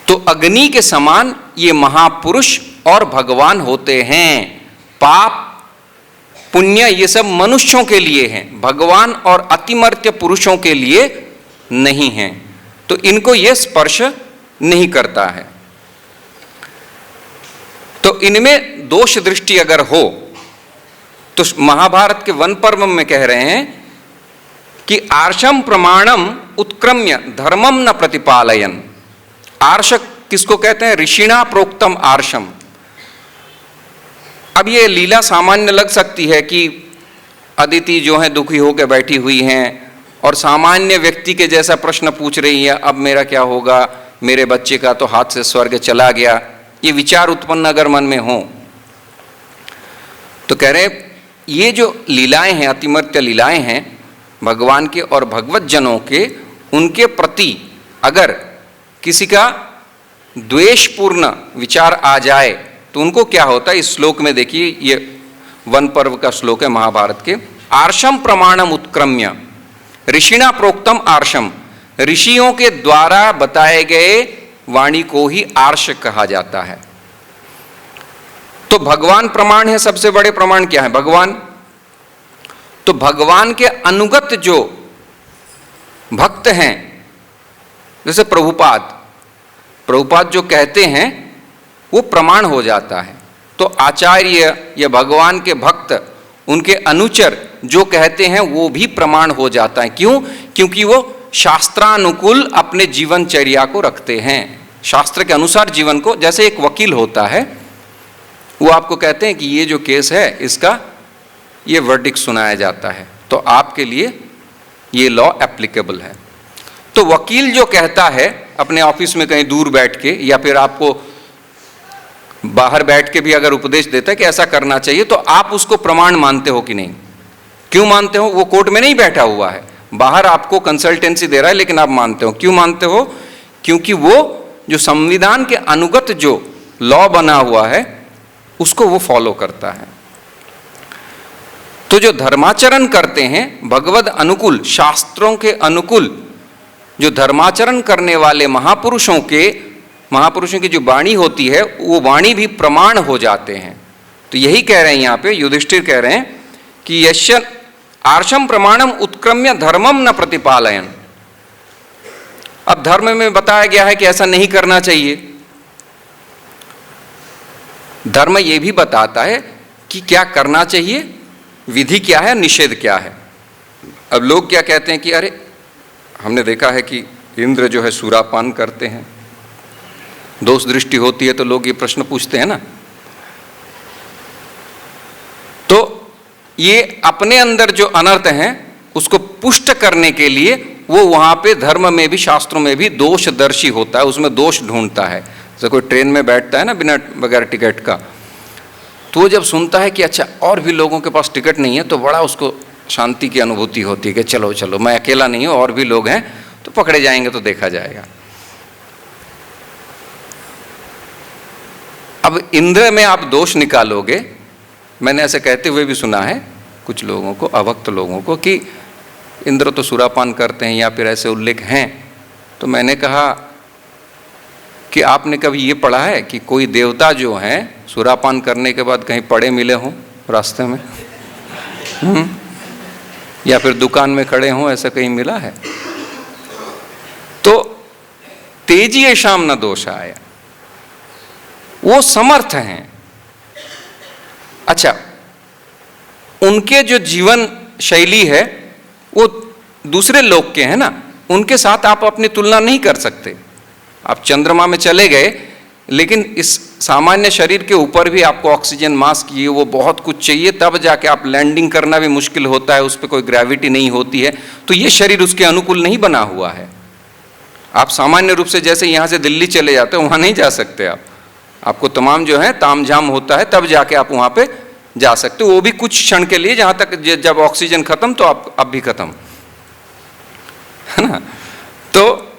तो अग्नि के समान ये महापुरुष और भगवान होते हैं। पाप पुण्य ये सब मनुष्यों के लिए हैं, भगवान और अतिमर्त्य पुरुषों के लिए नहीं हैं। तो इनको ये स्पर्श नहीं करता है। तो इनमें दोष दृष्टि अगर हो तो महाभारत के वन पर्व में कह रहे हैं कि आर्षम प्रमाणम उत्क्रम्य धर्मम न प्रतिपालयन। आर्ष किसको कहते हैं? ऋषिणा प्रोक्तम आर्षम। अब ये लीला सामान्य लग सकती है कि अदिति जो है दुखी होकर बैठी हुई हैं और सामान्य व्यक्ति के जैसा प्रश्न पूछ रही है, अब मेरा क्या होगा, मेरे बच्चे का तो हाथ से स्वर्ग चला गया। ये विचार उत्पन्न अगर मन में हो तो कह रहे ये जो लीलाएं हैं, अतिमर्त्य लीलाएं हैं भगवान के और भगवत जनों के, उनके प्रति अगर किसी का द्वेषपूर्ण विचार आ जाए तो उनको क्या होता है? इस श्लोक में देखिए, ये वन पर्व का श्लोक है महाभारत के। आर्षम प्रमाणम उत्क्रम्य ऋषिणा प्रोक्तम आर्षम। ऋषियों के द्वारा बताए गए वाणी को ही आर्ष कहा जाता है। तो भगवान प्रमाण है, सबसे बड़े प्रमाण क्या है? भगवान। तो भगवान के अनुगत जो भक्त हैं, जैसे प्रभुपाद जो कहते हैं वो प्रमाण हो जाता है। तो आचार्य या भगवान के भक्त, उनके अनुचर जो कहते हैं वो भी प्रमाण हो जाता है। क्यों? क्योंकि वो शास्त्रानुकूल अपने जीवनचर्या को रखते हैं, शास्त्र के अनुसार जीवन को। जैसे एक वकील होता है, वो आपको कहते हैं कि ये जो केस है इसका ये वर्डिक्ट सुनाया जाता है, तो आपके लिए ये लॉ एप्लीकेबल है। तो वकील जो कहता है अपने ऑफिस में कहीं दूर बैठ के, या फिर आपको बाहर बैठ के भी अगर उपदेश देता है कि ऐसा करना चाहिए, तो आप उसको प्रमाण मानते हो कि नहीं? क्यों मानते हो? वो कोर्ट में नहीं बैठा हुआ है, बाहर आपको कंसल्टेंसी दे रहा है, लेकिन आप मानते हो। क्यों मानते हो? क्योंकि वो जो संविधान के अनुगत जो लॉ बना हुआ है उसको वो फॉलो करता है। तो जो धर्माचरण करते हैं भगवद अनुकूल, शास्त्रों के अनुकूल जो धर्माचरण करने वाले महापुरुषों की जो वाणी होती है, वो वाणी भी प्रमाण हो जाते हैं। तो यही कह रहे हैं यहाँ पे युधिष्ठिर कह रहे हैं कि यश आर्षम प्रमाणम उत्क्रम्य धर्मम न प्रतिपालयन। अब धर्म में बताया गया है कि ऐसा नहीं करना चाहिए। धर्म ये भी बताता है कि क्या करना चाहिए, विधि क्या है, निषेध क्या है। अब लोग क्या कहते हैं कि अरे हमने देखा है कि इंद्र जो है सुरापान करते हैं, दोष दृष्टि होती है, तो लोग ये प्रश्न पूछते हैं ना। तो ये अपने अंदर जो अनर्थ हैं उसको पुष्ट करने के लिए वो वहाँ पे धर्म में भी, शास्त्रों में भी दोषदर्शी होता है, उसमें दोष ढूंढता है। जैसे कोई ट्रेन में बैठता है ना बिना बगैर टिकट का, तो वो जब सुनता है कि अच्छा और भी लोगों के पास टिकट नहीं है, तो बड़ा उसको शांति की अनुभूति होती है कि चलो चलो मैं अकेला नहीं हूँ, और भी लोग हैं, तो पकड़े जाएंगे तो देखा जाएगा। अब इंद्र में आप दोष निकालोगे, मैंने ऐसे कहते हुए भी सुना है कुछ लोगों को, अभक्त लोगों को, कि इंद्र तो सुरापान करते हैं या फिर ऐसे उल्लेख हैं। तो मैंने कहा कि आपने कभी ये पढ़ा है कि कोई देवता जो हैं सुरापान करने के बाद कहीं पड़े मिले हों रास्ते में? या फिर दुकान में खड़े हों, ऐसा कहीं मिला है? तो तेजी शाम न दोष आया, वो समर्थ हैं। अच्छा, उनके जो जीवन शैली है वो दूसरे लोग के हैं ना, उनके साथ आप अपनी तुलना नहीं कर सकते। आप चंद्रमा में चले गए, लेकिन इस सामान्य शरीर के ऊपर भी आपको ऑक्सीजन मास्क ये वो बहुत कुछ चाहिए, तब जाके आप लैंडिंग करना भी मुश्किल होता है, उस पर कोई ग्रेविटी नहीं होती है। तो ये शरीर उसके अनुकूल नहीं बना हुआ है। आप सामान्य रूप से जैसे यहाँ से दिल्ली चले जाते हो, वहाँ नहीं जा सकते आप। आपको तमाम जो है तामझाम होता है, तब जाके आप वहाँ पे जा सकते हो, वो भी कुछ क्षण के लिए, जहाँ तक जब ऑक्सीजन खत्म तो आप भी खत्म, है ना। तो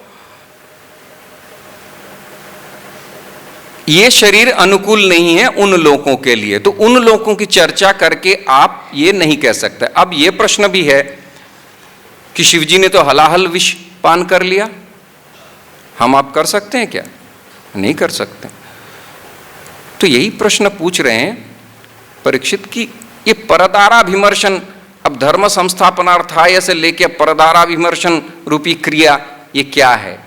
ये शरीर अनुकूल नहीं है उन लोगों के लिए, तो उन लोगों की चर्चा करके आप ये नहीं कह सकते। अब ये प्रश्न भी है कि शिवजी ने तो हलाहल विष पान कर लिया, हम आप कर सकते हैं क्या? नहीं कर सकते। तो यही प्रश्न पूछ रहे हैं परीक्षित की ये परदाराभिमर्शन, अब धर्म संस्थापनार्थाय से लेके परदाराभिमर्शन रूपी क्रिया ये क्या है?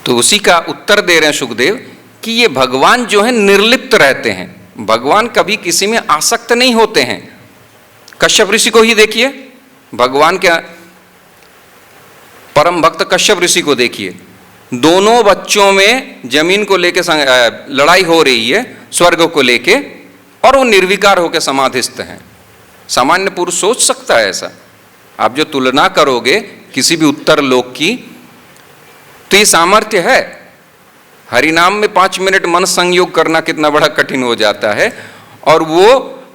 तो उसी का उत्तर दे रहे हैं सुखदेव कि ये भगवान जो है निर्लिप्त रहते हैं, भगवान कभी किसी में आसक्त नहीं होते हैं। कश्यप ऋषि को ही देखिए, भगवान के परम भक्त कश्यप ऋषि को देखिए, दोनों बच्चों में जमीन को लेके लड़ाई हो रही है, स्वर्ग को लेके, और वो निर्विकार होकर समाधिस्थ हैं। सामान्य पुरुष सोच सकता है ऐसा? आप जो तुलना करोगे किसी भी उत्तर लोक की, तो ये सामर्थ्य है। हरिनाम में 5 मिनट मन संयोग करना कितना बड़ा कठिन हो जाता है, और वो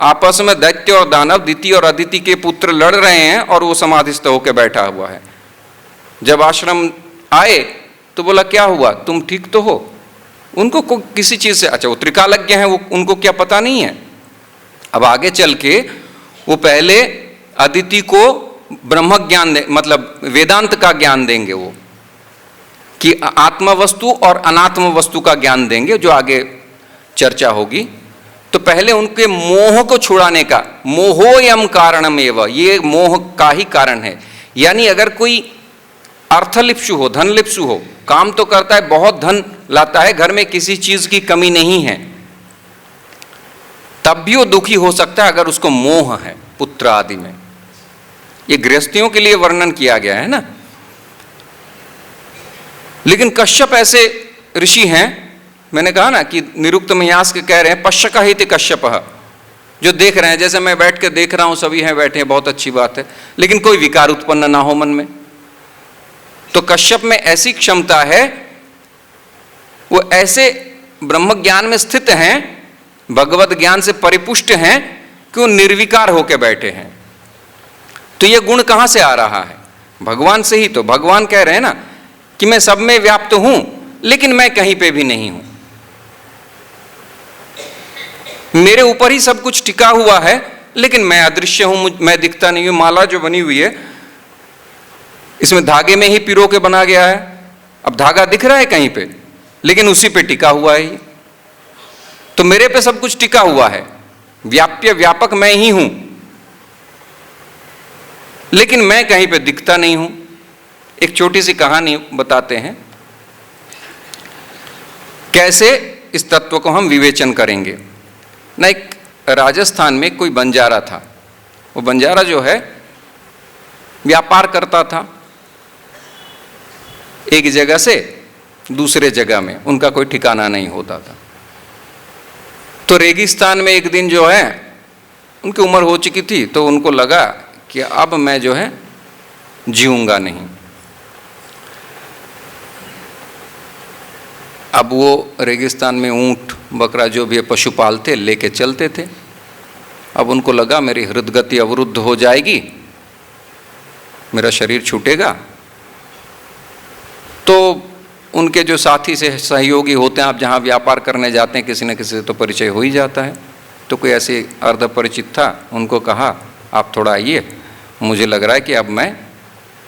आपस में दैत्य और दानव, दिति और अदिति के पुत्र लड़ रहे हैं, और वो समाधिस्थ होकर बैठा हुआ है। जब आश्रम आए तो बोला क्या हुआ, तुम ठीक तो हो? उनको किसी चीज से, अच्छा वो त्रिकालज्ञ हैं, वो उनको क्या पता नहीं है? अब आगे चल के वो पहले अदिति को ब्रह्म ज्ञान दे, मतलब वेदांत का ज्ञान देंगे, वो कि आत्म वस्तु और अनात्म वस्तु का ज्ञान देंगे, जो आगे चर्चा होगी। तो पहले उनके मोह को छुड़ाने का, मोहोयम कारणमेव, ये मोह का ही कारण है। यानी अगर कोई अर्थलिप्सु हो, धनलिप्सु हो, काम तो करता है, बहुत धन लाता है, घर में किसी चीज की कमी नहीं है, तब भी वो दुखी हो सकता है अगर उसको मोह है पुत्र आदि में। ये गृहस्थियों के लिए वर्णन किया गया है ना। लेकिन कश्यप ऐसे ऋषि हैं, मैंने कहा ना कि निरुक्त मयास के कह रहे हैं पश्यक ही कश्यप, जो देख रहे हैं, जैसे मैं बैठ के देख रहा हूं, सभी हैं बैठे हैं, बहुत अच्छी बात है, लेकिन कोई विकार उत्पन्न ना हो मन में। तो कश्यप में ऐसी क्षमता है, वो ऐसे ब्रह्म ज्ञान में स्थित हैं, भगवत ज्ञान से परिपुष्ट हैं कि वो निर्विकार होकर बैठे हैं। तो ये गुण कहां से आ रहा है? भगवान से ही। तो भगवान कह रहे हैं ना कि मैं सब में व्याप्त हूं, लेकिन मैं कहीं पे भी नहीं हूं, मेरे ऊपर ही सब कुछ टिका हुआ है, लेकिन मैं अदृश्य हूं, मैं दिखता नहीं हूं। माला जो बनी हुई है, इसमें धागे में ही पिरो के बना गया है। अब धागा दिख रहा है कहीं पे, लेकिन उसी पे टिका हुआ है। तो मेरे पे सब कुछ टिका हुआ है, व्याप्य व्यापक मैं ही हूं, लेकिन मैं कहीं पे दिखता नहीं हूं। एक छोटी सी कहानी बताते हैं, कैसे इस तत्व को हम विवेचन करेंगे ना। एक राजस्थान में कोई बंजारा था, वो बंजारा जो है व्यापार करता था, एक जगह से दूसरे जगह में, उनका कोई ठिकाना नहीं होता था। तो रेगिस्तान में एक दिन जो है, उनकी उम्र हो चुकी थी, तो उनको लगा कि अब मैं जो है जीऊंगा नहीं। अब वो रेगिस्तान में ऊंट बकरा जो भी पशु पालते लेके चलते थे। अब उनको लगा मेरी हृदगति अवरुद्ध हो जाएगी, मेरा शरीर छूटेगा। तो उनके जो साथी से सहयोगी होते हैं, आप जहाँ व्यापार करने जाते हैं, किसी न किसी से तो परिचय हो ही जाता है। तो कोई ऐसे अर्ध परिचित था, उनको कहा आप थोड़ा आइए, मुझे लग रहा है कि अब मैं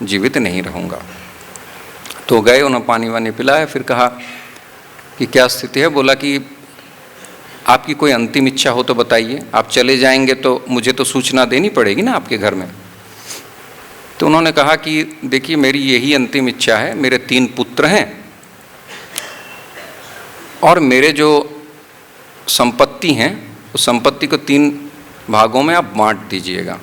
जीवित नहीं रहूँगा। तो गए, उन्हें पानी वानी पिलाया, फिर कहा कि क्या स्थिति है। बोला कि आपकी कोई अंतिम इच्छा हो तो बताइए, आप चले जाएंगे तो मुझे तो सूचना देनी पड़ेगी ना आपके घर में। तो उन्होंने कहा कि देखिए मेरी यही अंतिम इच्छा है, मेरे 3 पुत्र हैं और मेरे जो संपत्ति हैं उस संपत्ति को 3 भागों में आप बांट दीजिएगा।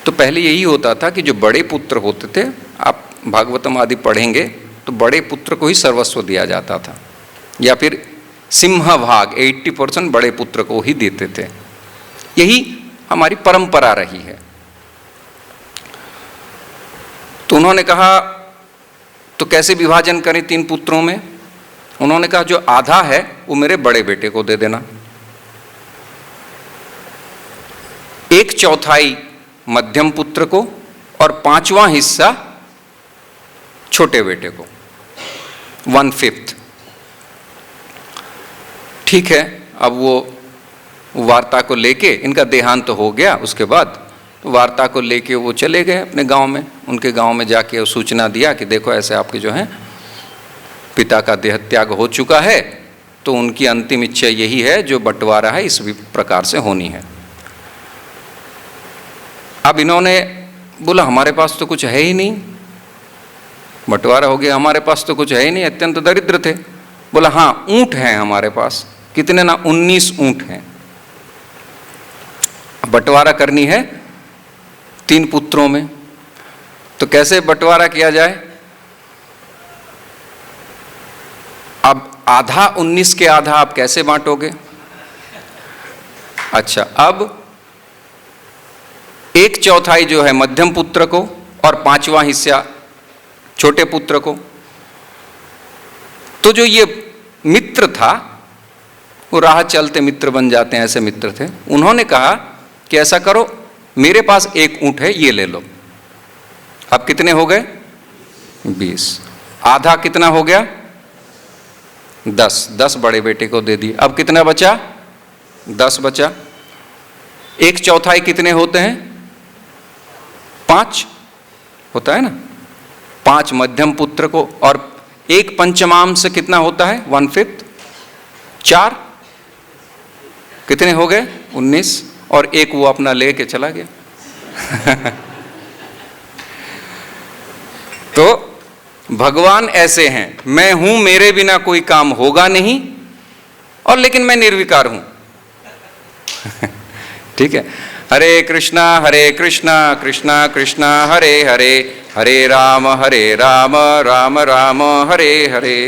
तो पहले यही होता था कि जो बड़े पुत्र होते थे, आप भागवतम आदि पढ़ेंगे तो बड़े पुत्र को ही सर्वस्व दिया जाता था, या फिर सिंह भाग 80% बड़े पुत्र को ही देते थे। यही हमारी परंपरा रही है। तो उन्होंने कहा तो कैसे विभाजन करें 3 पुत्रों में? उन्होंने कहा जो आधा है वो मेरे बड़े बेटे को दे देना, 1/4 मध्यम पुत्र को और 5वां हिस्सा छोटे बेटे को, 1/5। ठीक है, अब वो वार्ता को लेके, इनका देहांत तो हो गया, उसके बाद तो वार्ता को लेके वो चले गए अपने गांव में। उनके गांव में जाके सूचना दिया कि देखो ऐसे आपके जो है पिता का देह त्याग हो चुका है, तो उनकी अंतिम इच्छा यही है, जो बंटवारा है इस प्रकार से होनी है। अब इन्होंने बोला हमारे पास तो कुछ है ही नहीं, बंटवारा हो गया, हमारे पास तो कुछ है ही नहीं, अत्यंत दरिद्र थे। बोला हाँ, ऊंट हैं हमारे पास। कितने ना, 19 ऊंट हैं। बंटवारा करनी है 3 पुत्रों में, तो कैसे बंटवारा किया जाए? अब आधा 19 के आधा आप कैसे बांटोगे? अच्छा, अब 1/4 जो है मध्यम पुत्र को और 5वां हिस्सा छोटे पुत्र को। तो जो ये मित्र था, वो राह चलते मित्र बन जाते हैं, ऐसे मित्र थे। उन्होंने कहा कि ऐसा करो, मेरे पास 1 ऊंट है, ये ले लो। अब कितने हो गए? 20। आधा कितना हो गया? 10 बड़े बेटे को दे दी। अब कितना बचा? 10 बचा। 1/4 कितने होते हैं? 5 होता है ना। 5 मध्यम पुत्र को, और 1/5 कितना होता है? 1/5। 4 कितने हो गए? 19। और 1 वो अपना लेके चला गया। तो भगवान ऐसे हैं, मैं हूं, मेरे बिना कोई काम होगा नहीं, और लेकिन मैं निर्विकार हूं। ठीक है। हरे कृष्णा कृष्णा कृष्णा हरे हरे, हरे राम राम राम हरे हरे।